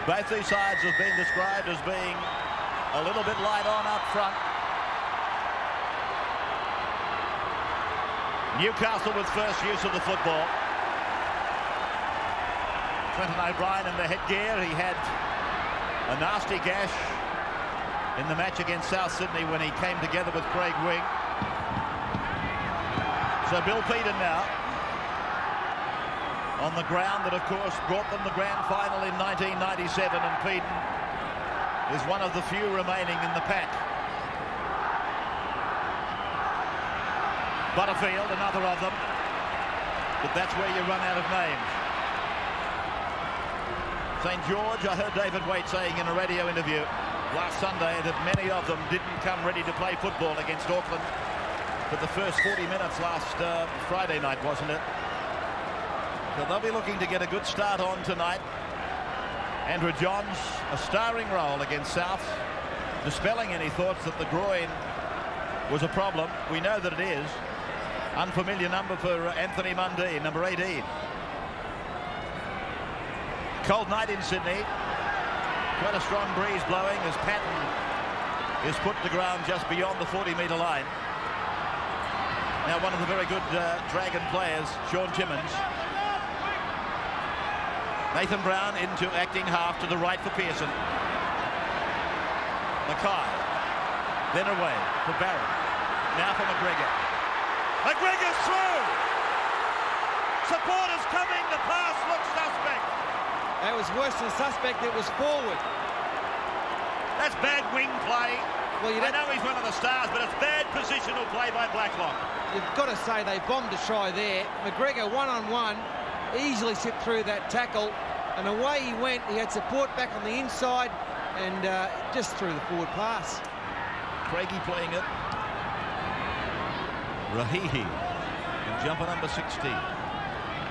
Both these sides have been described as being a little bit light on up front. Newcastle with first use of the football. Quentin O'Brien in the headgear. He had a nasty gash in the match against South Sydney when he came together with Craig Wing. So Bill Peden now on the ground that, of course, brought them the grand final in 1997, and Peden is one of the few remaining in the pack. Butterfield, another of them, but that's where you run out of names. St George, I heard David Waite saying in a radio interview last Sunday that many of them didn't come ready to play football against Auckland for the first 40 minutes last Friday night, wasn't it? So they'll be looking to get a good start on tonight. Andrew Johns, a starring role against South, dispelling any thoughts that the groin was a problem. We know that it is. Unfamiliar number for Anthony Mundine, number 18. Cold night in Sydney. Quite a strong breeze blowing as Patton is put to ground just beyond the 40-metre line. Now one of the very good Dragon players, Sean Timmins. Nathan Brown into acting half to the right for Pearson. Mackay. Then away for Barrett. Now for McGregor. McGregor's through! Supporters coming. The pass looks suspect. That was worse than suspect. It was forward. That's bad wing play. Well, I know he's one of the stars, but it's bad positional play by Blacklock. You've got to say they bombed a try there. McGregor one-on-one. Easily slipped through that tackle, and away he went. He had support back on the inside and just threw the forward pass. Craigie playing it. Rahihi and jumper number 16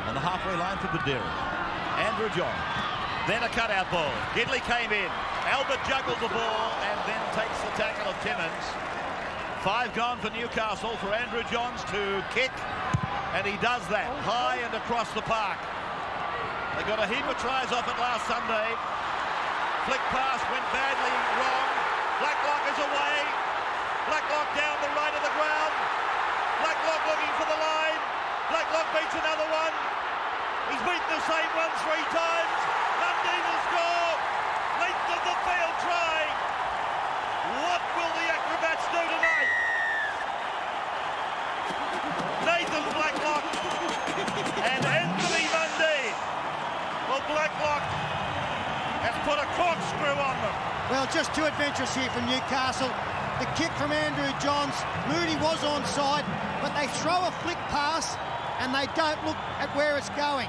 on the halfway line for Badera. Andrew John, then a cutout ball. Gidley came in. Albert juggled the ball and then takes the tackle of Timmins. 5 gone for Newcastle for Andrew Johns to kick. And he does that high and across the park. They got a heap of tries off it last Sunday. Flick pass went badly wrong. Blacklock is away. Blacklock down the right of the ground. Blacklock looking for the line. Blacklock beats another one. He's beaten the same one 3 times. Mundine will score. Length of the field try. What will the Acrobats do tonight? Nathan Blacklock and Anthony Mundine. Well, Blacklock has put a corkscrew on them. Well, just 2 adventures here from Newcastle. The kick from Andrew Johns. Moody was onside, but they throw a flick pass and they don't look at where it's going.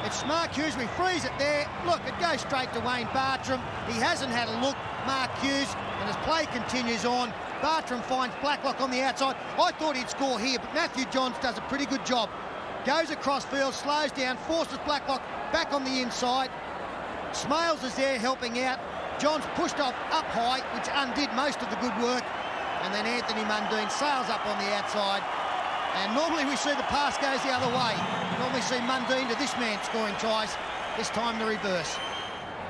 It's Mark Hughes. We freeze it there. Look, it goes straight to Wayne Bartram. He hasn't had a look, Mark Hughes, and as play continues on, Bartram finds Blacklock on the outside. I thought he'd score here, but Matthew Johns does a pretty good job. Goes across field, slows down, forces Blacklock back on the inside. Smales is there helping out. Johns pushed off up high, which undid most of the good work. And then Anthony Mundine sails up on the outside. And normally we see the pass goes the other way. Normally see Mundine to this man scoring tries. This time the reverse.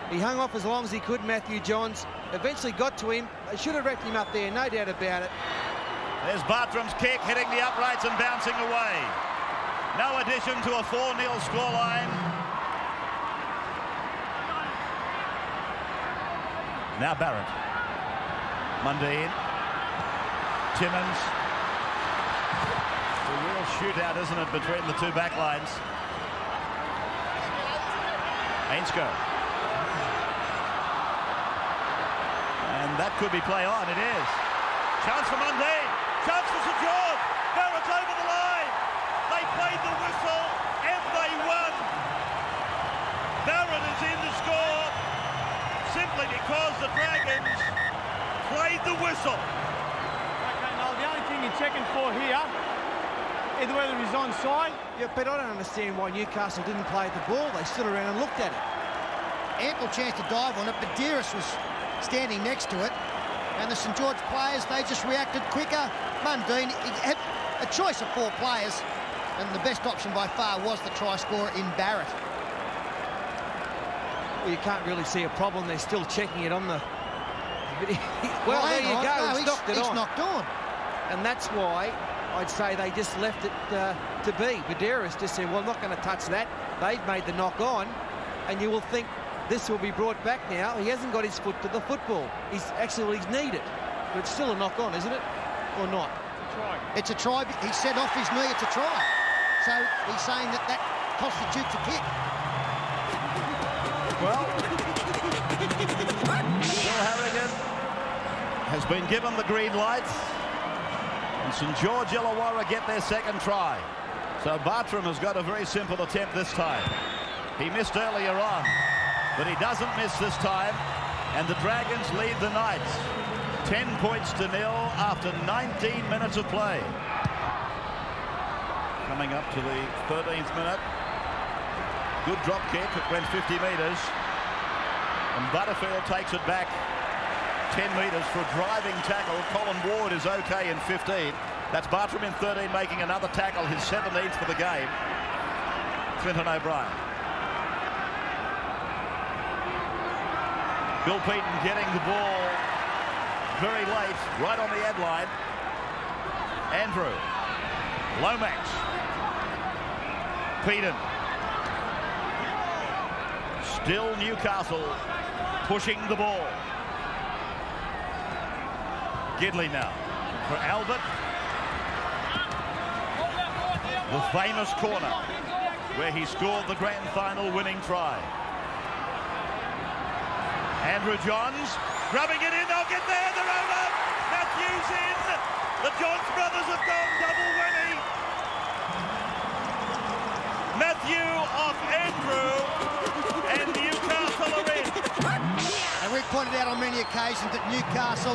He hung off as long as he could, Matthew Johns. Eventually got to him. They should have wrecked him up there, no doubt about it. There's Bartram's kick, hitting the uprights and bouncing away. No addition to a 4-0 scoreline. Now Barrett. Mundine. Timmins. It's a real shootout, isn't it, between the 2 back lines. Ainscough. And that could be play on. It is. Chance for Mundine. Chance for St George. Barrett's over the line. They played the whistle and they won. Barrett is in to score simply because the Dragons played the whistle. Okay, Noel, the only thing you're checking for here is whether he's onside. Yeah, but I don't understand why Newcastle didn't play the ball. They stood around and looked at it. Ample chance to dive on it, but Dearest was standing next to it. And the St George players, they just reacted quicker. Mundine had a choice of 4 players, and the best option by far was the try scorer in Barrett. Well, you can't really see a problem. They're still checking it on the... Well, there you go. No, he's knocked on. And that's why I'd say they just left it to be. Vidaris just said, well, I'm not going to touch that. They've made the knock on. And you will think this will be brought back now. He hasn't got his foot to the football. He's kneed it. But it's still a knock on, isn't it? Or not? It's a try. He said off his knee, it's a try. So he's saying that constitutes a kick. Well, Bill Harrigan has been given the green light. And St George Illawarra get their second try. So Bartram has got a very simple attempt this time. He missed earlier on, but he doesn't miss this time. And the Dragons lead the Knights 10 points to 0 after 19 minutes of play. Coming up to the 13th minute. Good drop kick. It went 50 metres. And Butterfield takes it back 10 metres for a driving tackle. Colin Ward is okay in 15. That's Bartram in 13 making another tackle, his 17th for the game. Clinton O'Brien. Bill Payton getting the ball very late, right on the ad line. Andrew. Lomax. Payton. Still Newcastle pushing the ball. Gidley now for Albert. The famous corner where he scored the grand final winning try. Andrew Johns rubbing it in. They'll get there. They're over. Matthews in. The Johns brothers have gone double whammy. Matthew off Andrew, and Newcastle are in. And we've pointed out on many occasions that Newcastle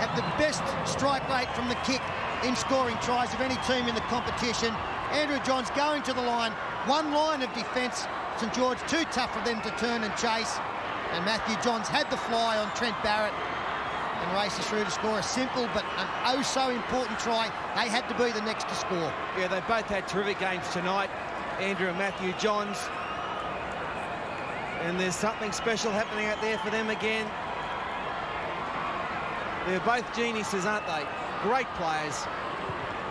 have the best strike rate from the kick in scoring tries of any team in the competition. Andrew Johns going to the line. One line of defence. St George too tough for them to turn and chase. And Matthew Johns had the fly on Trent Barrett and races through to score a simple but an oh-so-important try. They had to be the next to score. Yeah, they both had terrific games tonight, Andrew and Matthew Johns. And there's something special happening out there for them again. They're both geniuses, aren't they? Great players.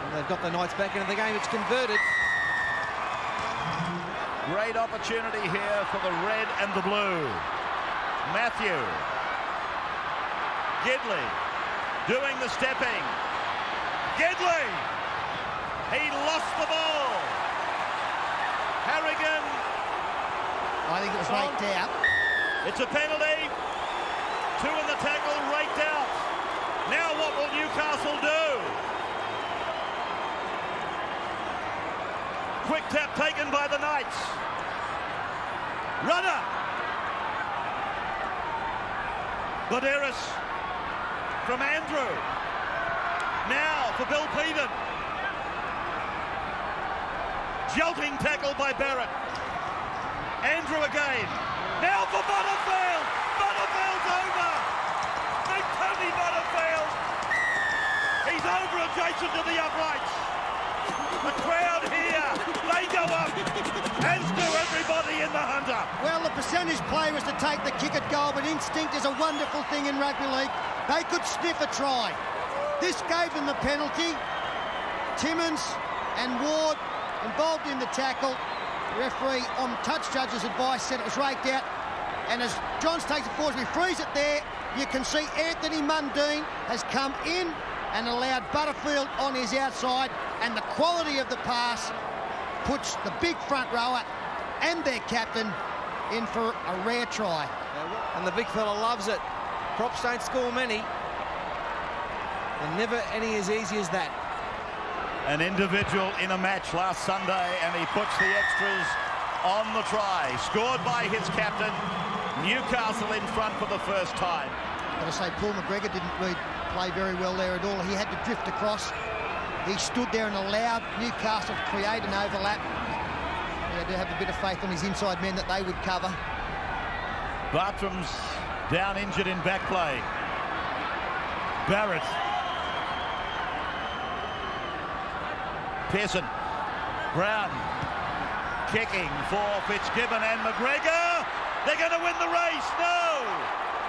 And they've got the Knights back into the game. It's converted. Great opportunity here for the red and the blue. Matthew. Gidley doing the stepping. Gidley. He lost the ball. Harrigan. I think it was raked out. It's a penalty. Two in the tackle, raked out. Now what will Newcastle do? Quick tap taken by the Knights. Runner. Vidaris from Andrew. Now for Bill Payton. Jolting tackle by Barrett. Andrew again. Now for Butterfield. Butterfield's over. Big Tony Butterfield. He's over adjacent to the uprights. The crowd here, they go up, as do everybody in the Hunter. Well, the percentage play was to take the kick at goal, but instinct is a wonderful thing in rugby league. They could sniff a try. This gave them the penalty. Timmins and Ward involved in the tackle. The referee, on touch judge's advice, said it was raked out. And as Johns takes it forward, we freeze it there. You can see Anthony Mundine has come in and allowed Butterfield on his outside, and the quality of the pass puts the big front rower and their captain in for a rare try. And the big fella loves it. Props don't score many. And never any as easy as that. An individual in a match last Sunday, and he puts the extras on the try. Scored by his captain. Newcastle in front for the first time. Got to say, Paul McGregor didn't really play very well there at all. He had to drift across. He stood there and allowed Newcastle to create an overlap. He had to have a bit of faith on his inside men that they would cover. Bartram's down injured in back play. Barrett. Pearson. Brown. Kicking for Fitzgibbon and McGregor. They're going to win the race. No!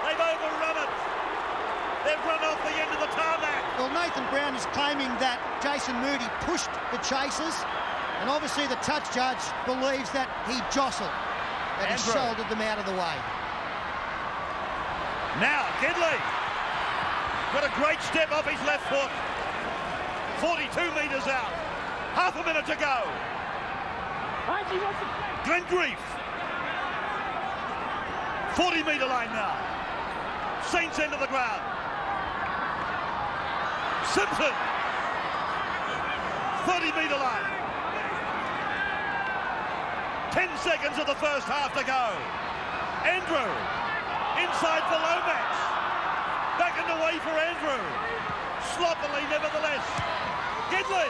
They've overrun it. They've run off the end of the tarmac. Well, Nathan Brown is claiming that Jason Moody pushed the chasers, and obviously the touch judge believes that he jostled, that he shouldered them out of the way. Now, Gidley got a great step off his left foot. 42 metres out. Half a minute to go. Glengrieff. 40-metre line now. Saints end of the ground. Simpson. 30-metre line. 10 seconds of the first half to go. Andrew. Inside for Lomax. Back and away for Andrew. Sloppily, nevertheless. Gidley.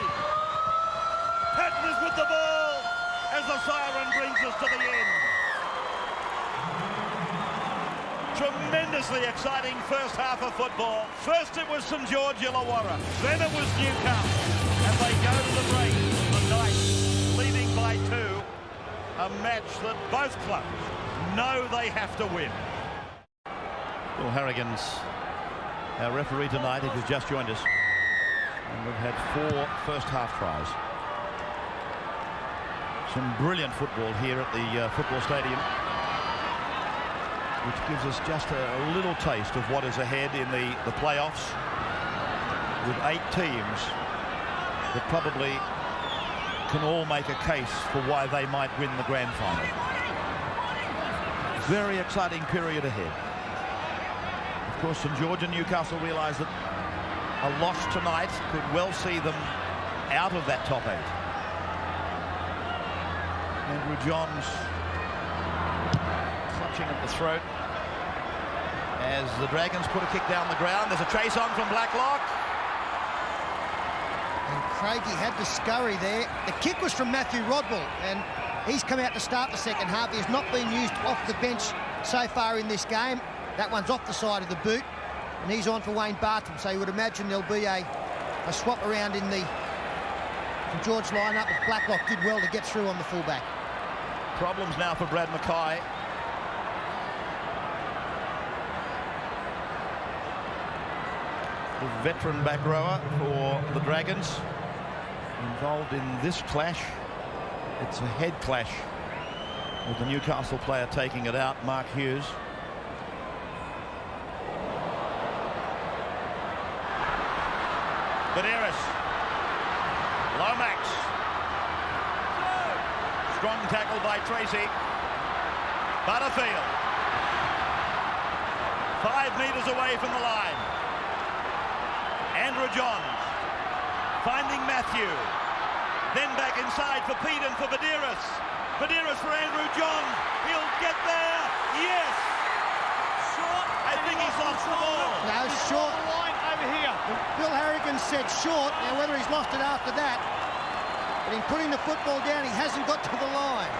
Patton is with the ball as the siren brings us to the end. Tremendously exciting first half of football. First it was St George Illawarra, then it was Newcastle, and they go to the break. The Knights leading by 2, a match that both clubs know they have to win. Bill Harrigan's our referee tonight, if he's just joined us, and we've had 4 first half tries. Some brilliant football here at the football stadium, which gives us just a little taste of what is ahead in the playoffs, with 8 teams that probably can all make a case for why they might win the grand final. Very exciting period ahead. Of course, St George and Newcastle realise that a loss tonight could well see them out of that top 8. Andrew Johns clutching at the throat as the Dragons put a kick down the ground. There's a chase on from Blacklock. And Craigie had to scurry there. The kick was from Matthew Rodwell, and he's come out to start the second half. He has not been used off the bench so far in this game. That one's off the side of the boot, and he's on for Wayne Barton. So you would imagine there'll be a swap around in the St George lineup. If Blacklock did well to get through on the fullback. Problems now for Brad Mackay. The veteran back rower for the Dragons involved in this clash. It's a head clash with the Newcastle player taking it out, Mark Hughes. Badiris. Lomax. Strong tackle by Tracy. Butterfield. 5 metres away from the line. Andrew Johns. Finding Matthew. Then back inside for Pete and for Badiris. Badiris for Andrew Johns. He'll get there. Yes. Short. I think he's lost the ball. No, short. Line over here. Bill Harrigan said short. Now, whether he's lost it after that, but in putting the football down, he hasn't got to the line.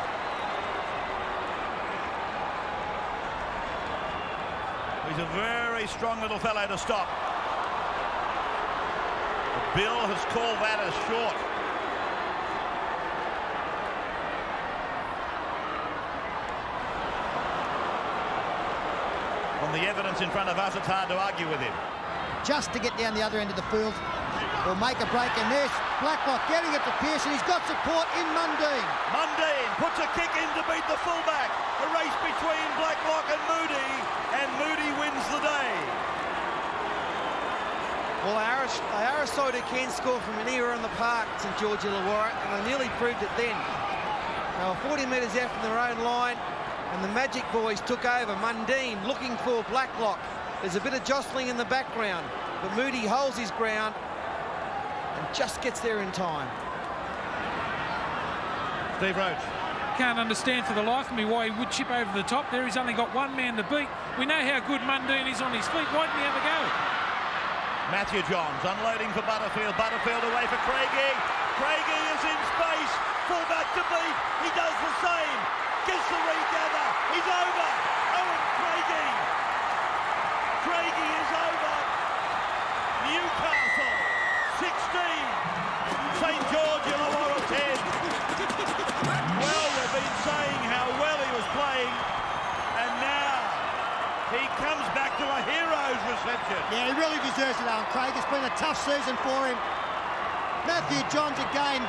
He's a very strong little fellow to stop. But Bill has called that as short. On the evidence in front of us, it's hard to argue with him. Just to get down the other end of the field or make a break, and there's Blacklock getting it to Pearson. He's got support in Mundine. Mundine puts a kick in to beat the fullback. A race between Blacklock and Moody wins the day. Well, they are a side who can score from anywhere in the park, St George Illawarra, and they nearly proved it then. They were 40 metres out from their own line, and the Magic boys took over. Mundine looking for Blacklock. There's a bit of jostling in the background, but Moody holds his ground and just gets there in time. Steve Roach. Can't understand for the life of me why he would chip over the top there. He's only got one man to beat. We know how good Mundine is on his feet. Why didn't he have a go? Matthew Johns unloading for Butterfield. Butterfield away for Craigie. Craigie is in space. Fullback to beat. He does the same. Gets the regather. He's over. Owen Craigie. Craigie is over. Newcastle 16. St George Illawarra 10. Well, we've been saying how well he was playing, He comes back to a hero's reception. Yeah, he really deserves it, Alan Craig. It's been a tough season for him. Matthew Johns again,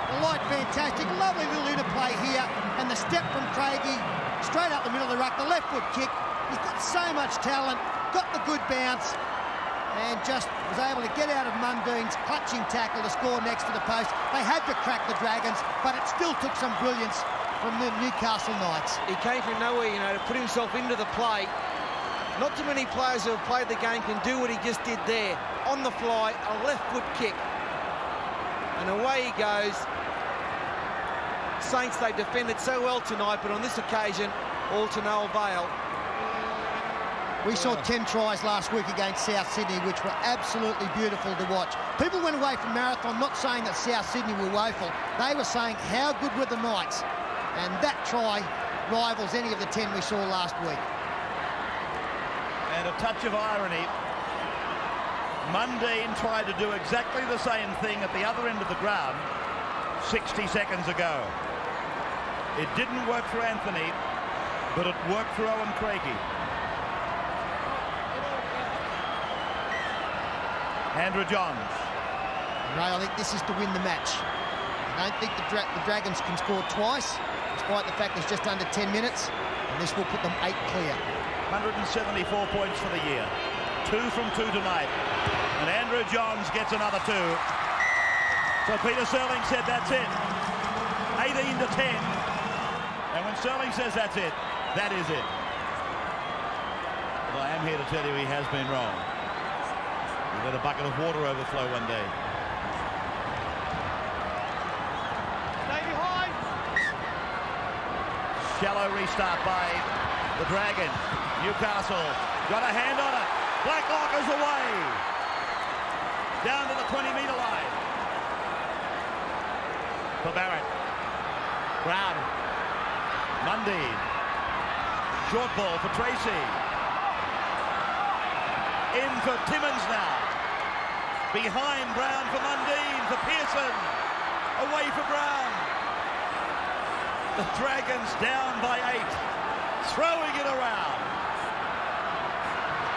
the light fantastic. Lovely little interplay here. And the step from Craigie, straight up the middle of the ruck, the left foot kick. He's got so much talent, got the good bounce, and just was able to get out of Mundine's clutching tackle to score next to the post. They had to crack the Dragons, but it still took some brilliance from the Newcastle Knights. He came from nowhere, you know, to put himself into the play. Not too many players who have played the game can do what he just did there. On the fly, a left foot kick. And away he goes. Saints, they defended so well tonight, but on this occasion, all to no avail. We saw 10 tries last week against South Sydney, which were absolutely beautiful to watch. People went away from Marathon not saying that South Sydney were woeful. They were saying how good were the Knights. And that try rivals any of the 10 we saw last week. And a touch of irony. Mundine tried to do exactly the same thing at the other end of the ground 60 seconds ago. It didn't work for Anthony, but it worked for Owen Craigie. Andrew Johns. Ray, I think this is to win the match. I don't think the Dragons can score twice, despite the fact there's just under 10 minutes, and this will put them 8 clear. 174 points for the year. 2 from 2 tonight. And Andrew Johns gets another 2. So Peter Sterling said that's it. 18 to 10. And when Sterling says that's it, that is it. But I am here to tell you he has been wrong. He let a bucket of water overflow one day. Stay behind. Shallow restart by the Dragons. Newcastle got a hand on it. Blacklock is away. Down to the 20-metre line. For Barrett. Brown. Mundine. Short ball for Tracy. In for Timmins now. Behind Brown for Mundine, for Pearson. Away for Brown. The Dragons down by 8. Throwing it around.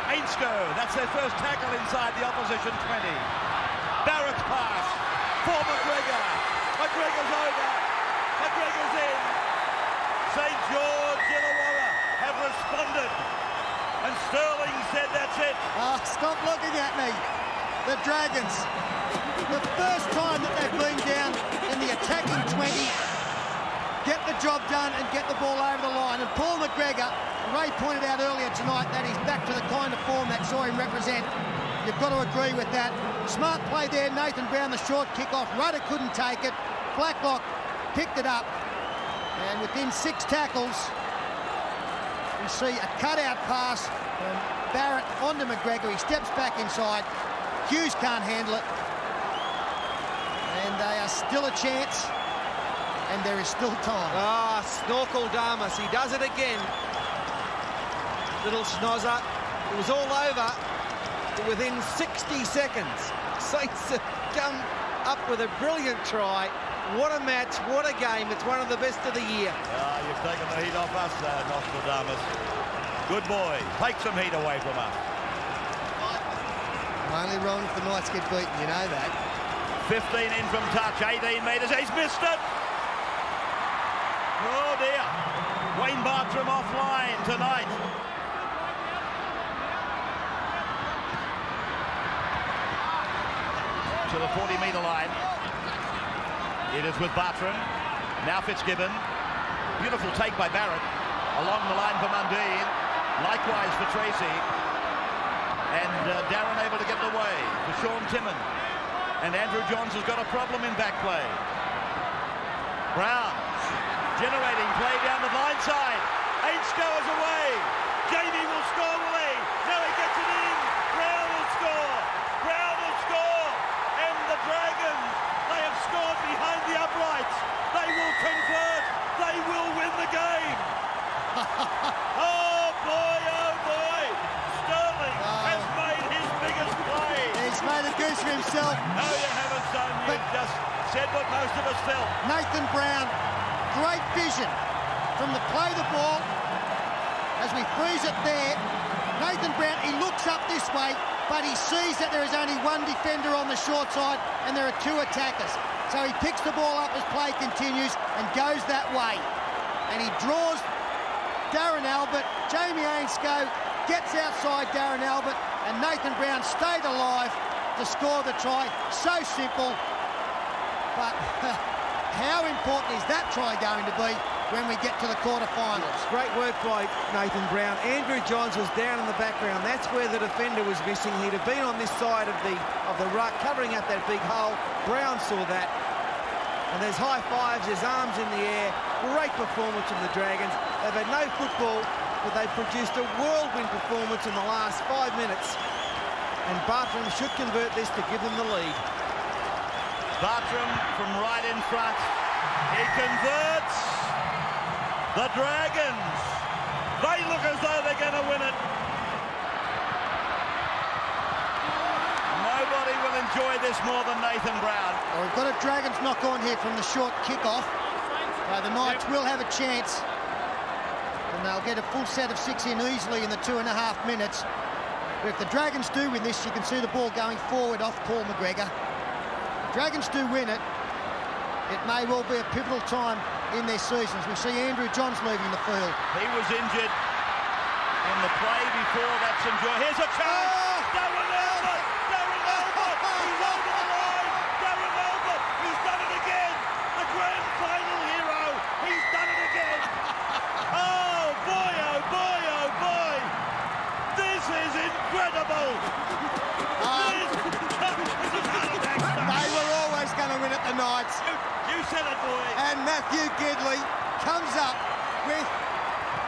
Ainsko, that's their first tackle inside the opposition 20. Barrett's pass for McGregor. McGregor's over. McGregor's in. St George Illawarra have responded. And Sterling said that's it. Oh, stop looking at me. The Dragons, the first time that they've been down in the attacking 20, get the job done and get the ball over the line. And Paul McGregor, Ray pointed out earlier tonight that he's back to the kind of form that saw him represent. You've got to agree with that. Smart play there, Nathan Brown, the short kick-off. Rudder couldn't take it. Blacklock picked it up. And within 6 tackles, we see a cutout pass from Barrett onto McGregor. He steps back inside. Hughes can't handle it. And they are still a chance. And there is still time. Ah, Snorkel Damas, he does it again. Little schnozzer. It was all over within 60 seconds. Saints have come up with a brilliant try. What a match, what a game. It's one of the best of the year. You've taken the heat off us, Nostradamus. Good boy. Take some heat away from us. Only wrong if the Knights get beaten, you know that. 15 in from touch, 18 metres. He's missed it. Oh, dear. Wayne Bartram offline tonight. To the 40-metre line. It is with Bartram. Now Fitzgibbon. Beautiful take by Barrett. Along the line for Mundine. Likewise for Tracy. And Darren able to get it away to Sean Timmin. And Andrew Johns has got a problem in back play. Brown generating play down the line side. Ainsko is away. Jamie will score, will he? Now he gets it in. Brown will score. Brown will score. And the Dragons, they have scored behind the uprights. They will convert. They will win the game. Oh boy, oh boy. Sterling has made his biggest play. He's made a goose for himself. No, you haven't, son. You've just said what most of us felt. Nathan Brown, great vision from the play the ball as we freeze it there. Brown, he looks up this way, but he sees that there is only one defender on the short side and there are two attackers. So he picks the ball up as play continues and goes that way. And he draws Darren Albert. Jamie Ainscough gets outside Darren Albert, and Nathan Brown stayed alive to score the try. So simple, but how important is that try going to be when we get to the quarterfinals? Great work by Nathan Brown. Andrew Johns was down in the background. That's where the defender was missing. He'd have been on this side of the ruck, covering up that big hole. Brown saw that, and there's high fives, there's arms in the air. Great performance from the Dragons. They've had no football, but they've produced a whirlwind performance in the last 5 minutes, and Bartram should convert this to give them the lead. Bartram from right in front. He converts. The Dragons, they look as though they're going to win it. Nobody will enjoy this more than Nathan Brown. Well, we've got a Dragons knock on here from the short kick-off. The Knights will have a chance, and they'll get a full set of 6 in easily in the 2.5 minutes. But if the Dragons do win this, you can see the ball going forward off Paul McGregor. If the Dragons do win it, it may well be a pivotal time in their seasons. We see Andrew Johns leaving the field. He was injured in the play before that St George. Here's a chance. Darren Albert! Darren Albert! He's over the line! Darren Albert! He's done it again! The grand final hero! He's done it again! Oh boy, oh boy, oh boy! This is incredible! They were always going to win at the Knights. You said it, boy. And Matthew Gidley comes up with,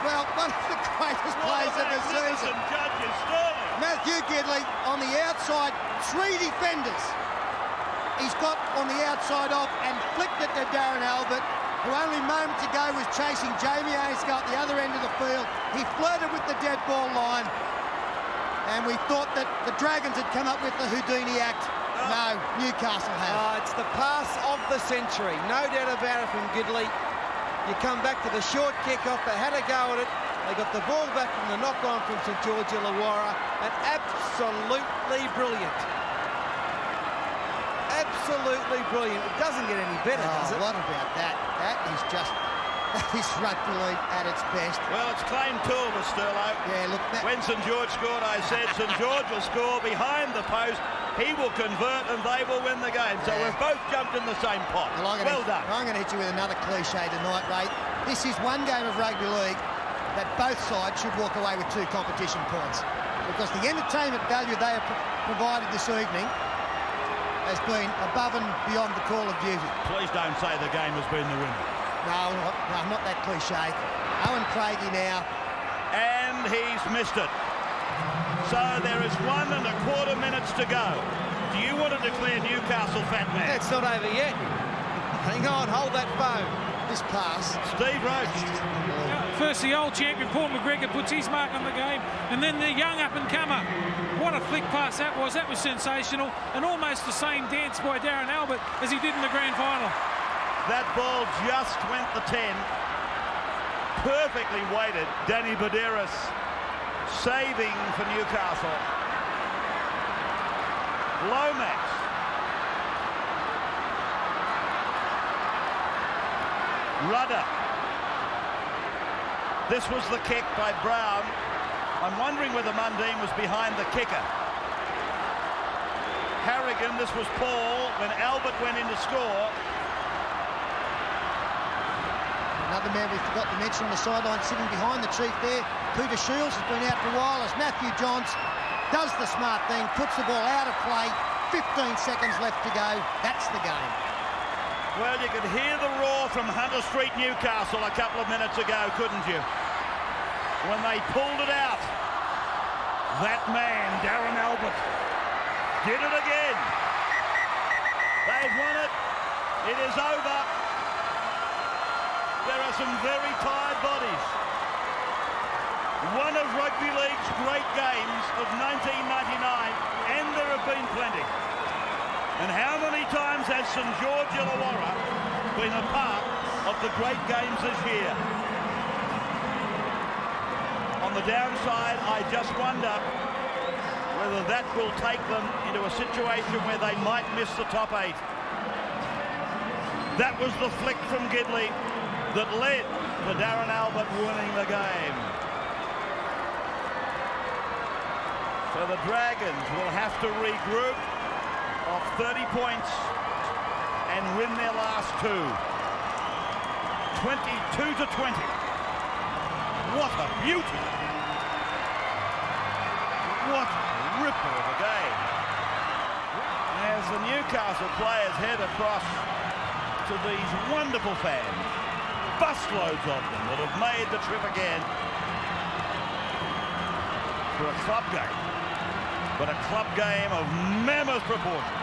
well, one of the greatest plays of the season. Judges, Sterling. Matthew Gidley on the outside, 3 defenders. He's got on the outside of and flicked it to Darren Albert, who only moments ago was chasing Jamie Ainscough at the other end of the field. He flirted with the dead ball line, and we thought that the Dragons had come up with the Houdini act. No, Newcastle have. It's the pass of the century, no doubt about it from Gidley. You come back to the short kick-off, they had a go at it. They got the ball back from the knock-on from St George Illawarra, and absolutely brilliant. Absolutely brilliant. It doesn't get any better, does it? What about that? That is rugby league at its best. Well, it's claimed to him, Sterlo. Yeah, look. When St George scored, I said St George will score behind the post. He will convert and they will win the game. So we've both jumped in the same pot. Well done. I'm going to hit you with another cliche tonight, Ray. This is one game of rugby league that both sides should walk away with 2 competition points, because the entertainment value they have provided this evening has been above and beyond the call of duty. Please don't say the game has been the winner. No, not that cliche. Owen Craigie now. And he's missed it. So there is 1.25 minutes to go. Do you want to declare Newcastle fat man? It's not over yet. Hang on, hold that phone. This pass. Steve Roach. First the old champion, Paul McGregor, puts his mark on the game, and then the young up-and-comer. What a flick pass that was. That was sensational, and almost the same dance by Darren Albert as he did in the grand final. That ball just went the 10. Perfectly weighted. Danny Badeiras saving for Newcastle. Lomax. Rudder. This was the kick by Brown. I'm wondering whether Mundine was behind the kicker. Harrigan, this was Paul when Albert went in to score. Another man we forgot to mention on the sideline sitting behind the chief there. Peter Shields has been out for a while as Matthew Johns does the smart thing, puts the ball out of play. 15 seconds left to go. That's the game. Well, you could hear the roar from Hunter Street, Newcastle a couple of minutes ago, couldn't you? When they pulled it out. That man, Darren Albert, did it again. They've won it. It is over. There are some very tired bodies. One of rugby league's great games of 1999, and there have been plenty. And how many times has St George Illawarra been a part of the great games this year? On the downside, I just wonder whether that will take them into a situation where they might miss the top 8. That was the flick from Gidley that led to Darren Albert winning the game. So the Dragons will have to regroup off 30 points and win their last 2. 22-20. What a beauty. What a ripper of a game. As the Newcastle players head across to these wonderful fans, busloads of them that have made the trip again for a club game, but a club game of mammoth proportions.